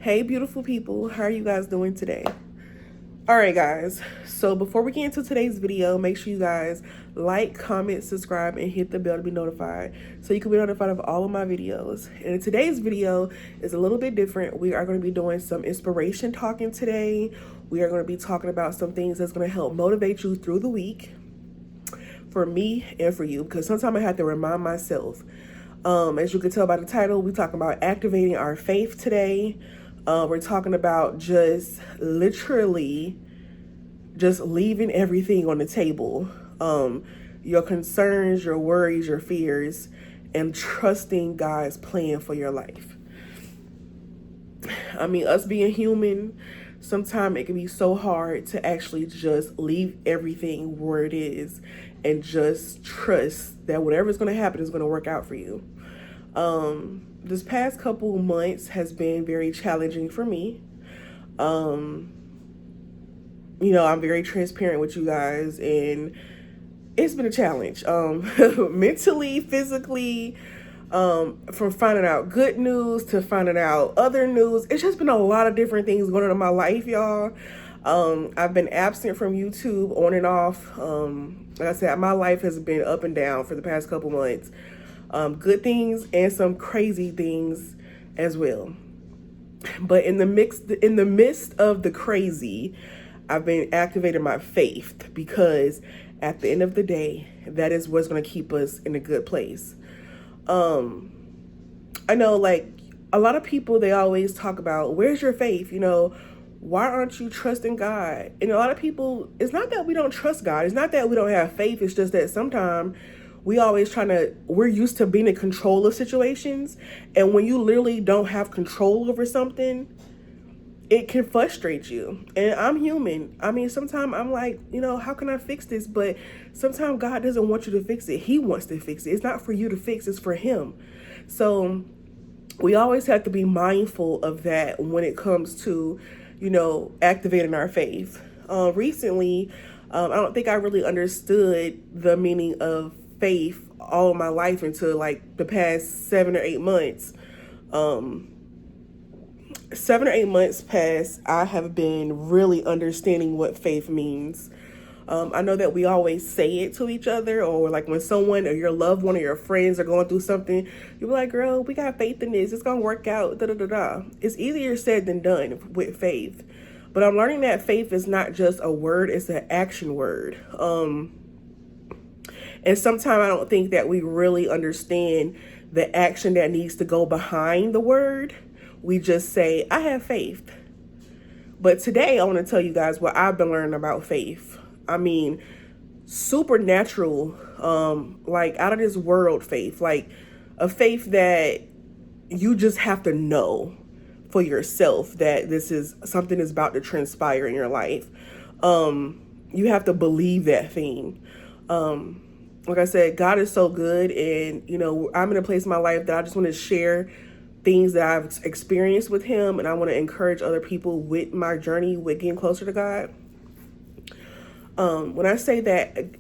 Hey, beautiful people. How are you guys doing today? All right, guys. So before we get into today's video, make sure you guys like, comment, subscribe, and hit the bell to be notified so you can be notified of all of my videos. And today's video is a little bit different. We are going to be doing some inspiration talking today. We are going to be talking about some things that's going to help motivate you through the week for me and for you, because sometimes I have to remind myself. As you can tell by the title, we're talking about activating our faith today. We're talking about just literally just leaving everything on the table. Your concerns, your worries, your fears, and trusting God's plan for your life. I mean, us being human, sometimes it can be so hard to actually just leave everything where it is and just trust that whatever's going to happen is going to work out for you. This past couple months has been very challenging for me. I'm very transparent with you guys, and it's been a challenge. Mentally, physically, from finding out good news to finding out other news. It's just been a lot of different things going on in my life, y'all. I've been absent from YouTube on and off. Like I said, my life has been up and down for the past couple months. Good things and some crazy things as well. But in the midst of the crazy, I've been activating my faith, because at the end of the day, that is what's going to keep us in a good place. I know, like, a lot of people, they always talk about, where's your faith? Why aren't you trusting God? And a lot of people, it's not that we don't trust God. It's not that we don't have faith. It's just that sometimes we're used to being in control of situations. And when you literally don't have control over something, it can frustrate you. And I'm human. I mean, sometimes I'm like, how can I fix this? But sometimes God doesn't want you to fix it. He wants to fix it. It's not for you to fix, it's for him. So we always have to be mindful of that when it comes to, activating our faith. Recently, I don't think I really understood the meaning of faith all of my life until like the past 7 or 8 months. 7 or 8 months past, I have been really understanding what faith means. I know that we always say it to each other, or like when someone or your loved one or your friends are going through something, you're like, girl, we got faith in this. It's going to work out. Da, da, da, da. It's easier said than done with faith. But I'm learning that faith is not just a word, it's an action word. And sometimes I don't think that we really understand the action that needs to go behind the word. We just say, I have faith. But today I want to tell you guys what I've been learning about faith. I mean, supernatural, like out of this world faith, like a faith that you just have to know for yourself that this is something is about to transpire in your life. You have to believe that thing. Like I said, God is so good, and I'm in a place in my life that I just want to share things that I've experienced with him, and I want to encourage other people with my journey with getting closer to God. When I say that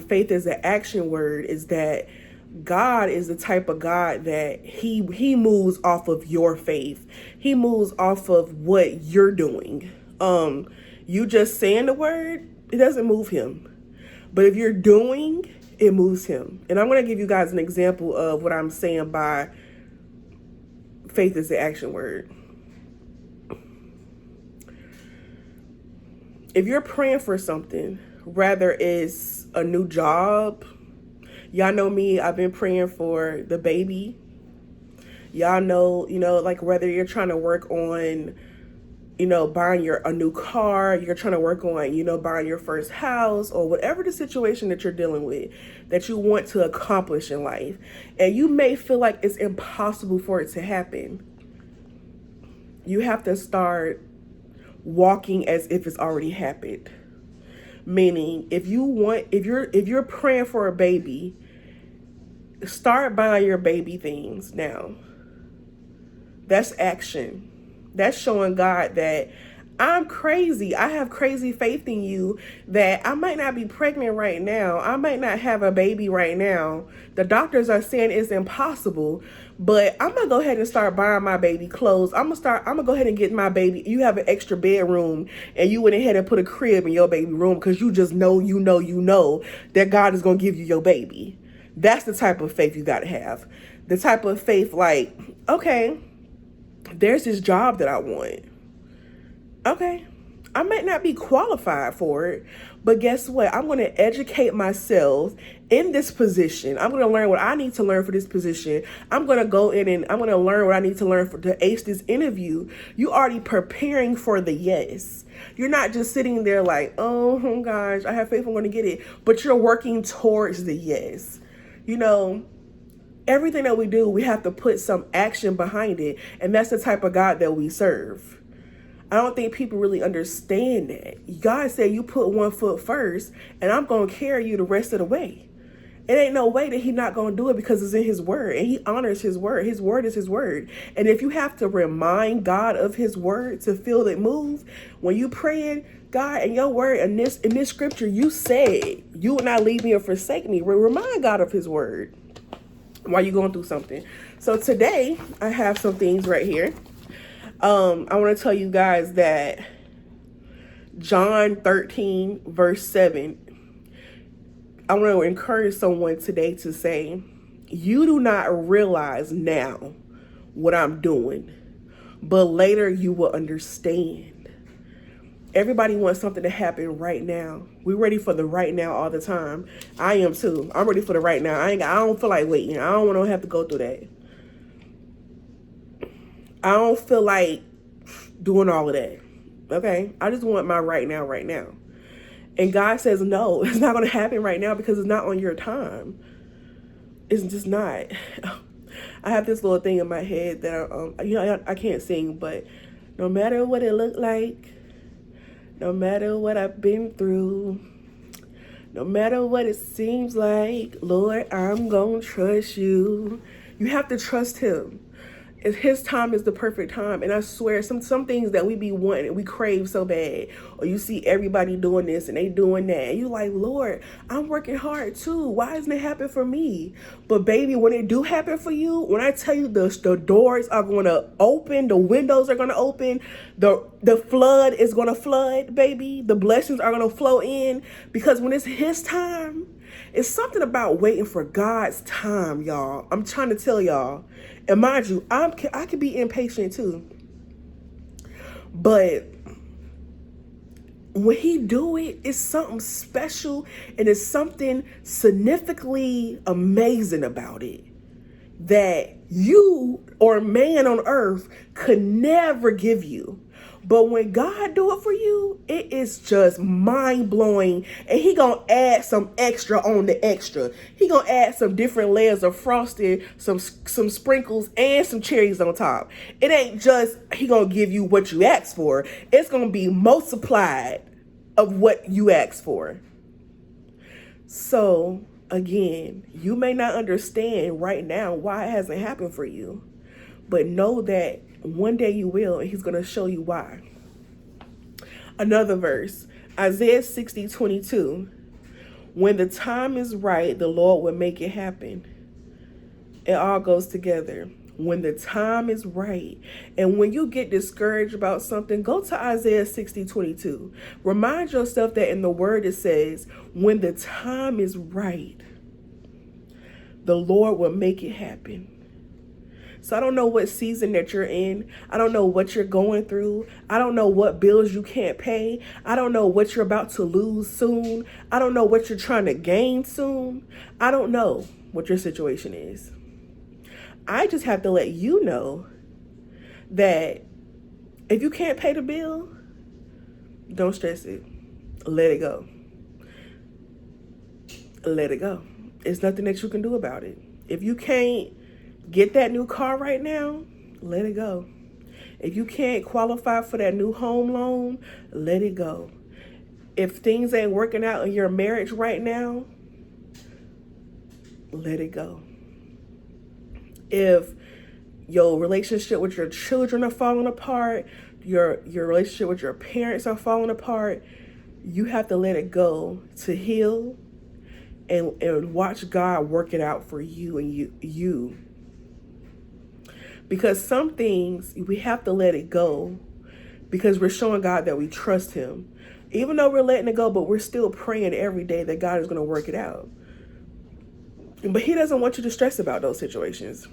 faith is an action word, is that God is the type of God that he moves off of your faith. He moves off of what you're doing. You just saying the word, it doesn't move him. But if you're doing, it moves him. And I'm going to give you guys an example of what I'm saying by faith is the action word. If you're praying for something, whether it's a new job, y'all know me, I've been praying for the baby. Y'all know, like whether you're trying to work on, buying a new car, you're trying to work on, buying your first house, or whatever the situation that you're dealing with, that you want to accomplish in life. And you may feel like it's impossible for it to happen. You have to start walking as if it's already happened. Meaning, if you're praying for a baby, start buying your baby things now. That's action. That's showing God that I'm crazy. I have crazy faith in you that I might not be pregnant right now. I might not have a baby right now. The doctors are saying it's impossible, but I'm going to go ahead and start buying my baby clothes. I'm going to go ahead and get my baby. You have an extra bedroom and you went ahead and put a crib in your baby room because you just know that God is going to give you your baby. That's the type of faith you got to have. The type of faith like, okay, there's this job that I want. Okay, I might not be qualified for it, but guess what? I'm going to educate myself in this position. I'm going to learn what I need to learn for this position. I'm going to go in and I'm going to learn what I need to learn to ace this interview. You already preparing for the yes. You're not just sitting there like, oh gosh, I have faith I'm going to get it, but you're working towards the yes. You know, everything that we do, we have to put some action behind it, and that's the type of God that we serve. I don't think people really understand that. God said you put one foot first and I'm going to carry you the rest of the way. It ain't no way that he's not going to do it because it's in his word and he honors his word. His word is his word. And if you have to remind God of his word to feel it move, when you praying, God, in your word, in this scripture, you said you would not leave me or forsake me. Remind God of his word while you're going through something. So today I have some things right here. I want to tell you guys that John 13 verse 7, I want to encourage someone today to say, you do not realize now what I'm doing, but later you will understand. Everybody wants something to happen right now. We're ready for the right now all the time. I am too. I'm ready for the right now. I don't feel like waiting. I don't want to have to go through that. I don't feel like doing all of that. Okay? I just want my right now. And God says, no, it's not going to happen right now because it's not on your time. It's just not. I have this little thing in my head that, I can't sing, but no matter what it looked like, no matter what I've been through, no matter what it seems like, Lord, I'm going to trust you. You have to trust him. His time is the perfect time. And I swear, some things that we be wanting, we crave so bad. Or you see everybody doing this and they doing that. And you like, Lord, I'm working hard too. Why doesn't it happen for me? But baby, when it do happen for you, when I tell you the doors are going to open, the windows are going to open, the flood is going to flood, baby. The blessings are going to flow in. Because when it's his time, it's something about waiting for God's time, y'all. I'm trying to tell y'all. And mind you, I can be impatient too. But when he do it, it's something special and it's something significantly amazing about it that you or man on earth could never give you. But when God do it for you, it is just mind-blowing. And he gonna add some extra on the extra. He gonna add some different layers of frosting, some sprinkles, and some cherries on top. It ain't just he gonna give you what you asked for. It's gonna be multiplied of what you asked for. So, again, you may not understand right now why it hasn't happened for you. But know that one day you will, and he's going to show you why. Another verse, Isaiah 60:22. When the time is right, the Lord will make it happen. It all goes together. When the time is right. And when you get discouraged about something, go to Isaiah 60:22. Remind yourself that in the word it says, when the time is right, the Lord will make it happen. So I don't know what season that you're in. I don't know what you're going through. I don't know what bills you can't pay. I don't know what you're about to lose soon. I don't know what you're trying to gain soon. I don't know what your situation is. I just have to let you know that if you can't pay the bill, don't stress it. Let it go. Let it go. It's nothing that you can do about it. If you can't get that new car right now, let it go. If you can't qualify for that new home loan, let it go. If things ain't working out in your marriage right now, let it go. If your relationship with your children are falling apart, your relationship with your parents are falling apart, you have to let it go to heal and watch God work it out for you and you. Because some things we have to let it go because we're showing God that we trust him. Even though we're letting it go, but we're still praying every day that God is going to work it out. But he doesn't want you to stress about those situations.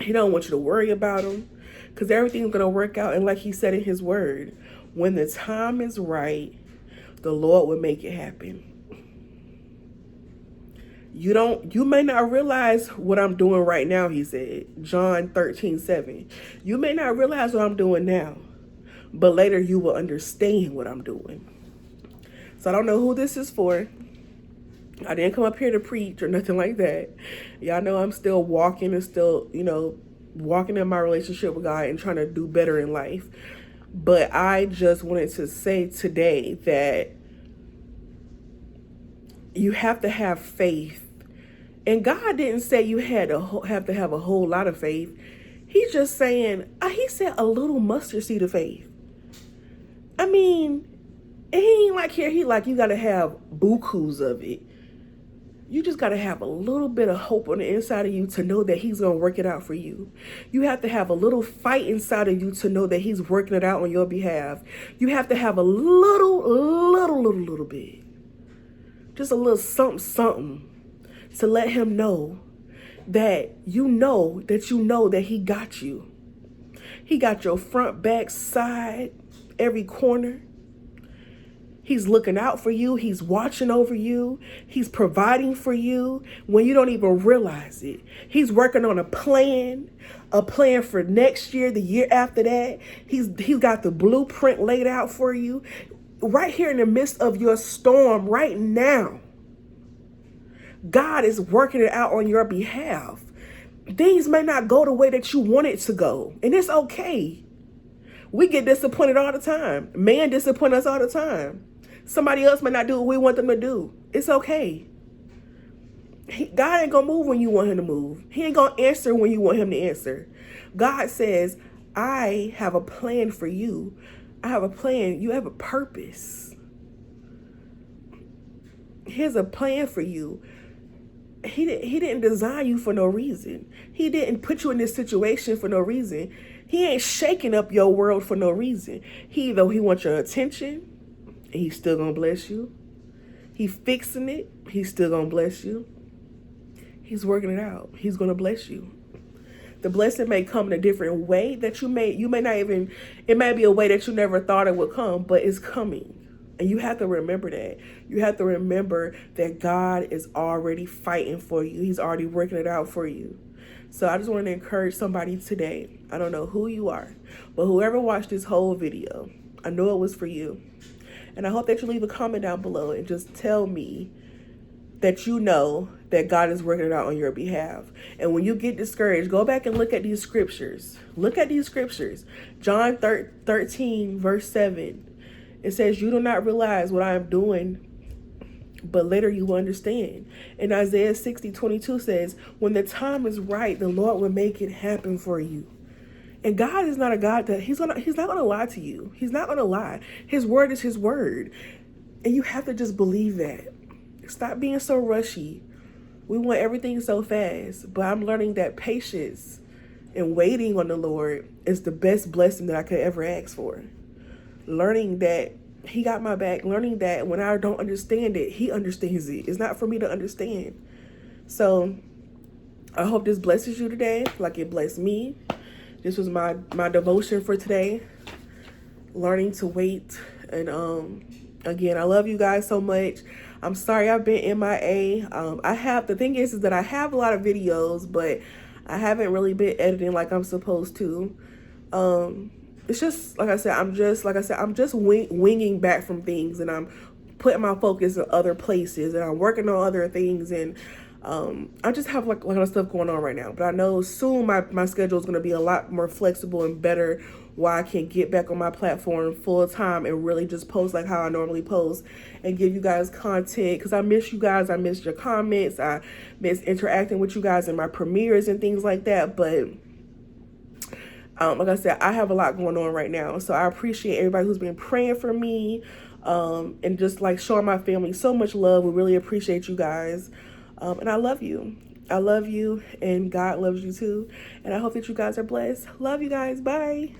He don't want you to worry about them because everything's going to work out. And like he said in his word, when the time is right, the Lord will make it happen. You may not realize what I'm doing right now, he said, John 13:7. You may not realize what I'm doing now, but later you will understand what I'm doing. So I don't know who this is for. I didn't come up here to preach or nothing like that. Y'all know I'm still walking and still, walking in my relationship with God and trying to do better in life. But I just wanted to say today that you have to have faith. And God didn't say you had to have a whole lot of faith. He's just saying, he said a little mustard seed of faith. I mean, he ain't like here, he like you got to have bukus of it. You just got to have a little bit of hope on the inside of you to know that he's going to work it out for you. You have to have a little fight inside of you to know that he's working it out on your behalf. You have to have a little bit. Just a little something to let him know that you know that he got you. He got your front, back, side, every corner. He's looking out for you. He's watching over you. He's providing for you when you don't even realize it. He's working on a plan for next year, the year after that. He's got the blueprint laid out for you right here in the midst of your storm right now. God is working it out on your behalf. Things may not go the way that you want it to go, and it's okay. We get disappointed all the time. Man disappoint us all the time. Somebody else may not do what we want them to do. It's okay. God ain't gonna move when you want him to move. He ain't gonna answer when you want him to answer. God says, I have a plan for you. I have a plan. You have a purpose. Here's a plan for you. He didn't design you for no reason. He didn't put you in this situation for no reason. He ain't shaking up your world for no reason. He wants your attention, and he's still gonna bless you. He fixing it, he's still gonna bless you. He's working it out. He's gonna bless you. The blessing may come in a different way that you may not even, it may be a way that you never thought it would come, but it's coming. And you have to remember that. You have to remember that God is already fighting for you. He's already working it out for you. So I just want to encourage somebody today. I don't know who you are, but whoever watched this whole video, I know it was for you. And I hope that you leave a comment down below and just tell me that you know that God is working it out on your behalf. And when you get discouraged, go back and look at these scriptures. Look at these scriptures. John 13, verse 7. It says, you do not realize what I am doing, but later you will understand. And Isaiah 60:22 says, when the time is right, the Lord will make it happen for you. And God is not a God that he's not going to lie to you. He's not going to lie. His word is his word. And you have to just believe that. Stop being so rushy. We want everything so fast, but I'm learning that patience and waiting on the Lord is the best blessing that I could ever ask for. Learning that he got my back, learning that when I don't understand it, he understands it. It's not for me to understand. So I hope this blesses you today like it blessed me. This was my devotion for today. Learning to wait. And again, I love you guys so much. I'm sorry I've been MIA. The thing is that I have a lot of videos, but I haven't really been editing like I'm supposed to. It's just, like I said, I'm just winging back from things, and I'm putting my focus in other places, and I'm working on other things, and I just have like a lot of stuff going on right now. But I know soon my schedule is going to be a lot more flexible and better, where I can get back on my platform full time and really just post like how I normally post and give you guys content, because I miss you guys. I miss your comments. I miss interacting with you guys in my premieres and things like that. But Like I said, I have a lot going on right now, so I appreciate everybody who's been praying for me, and just like showing my family so much love. We really appreciate you guys, and I love you. I love you, and God loves you too. And I hope that you guys are blessed. Love you guys. Bye.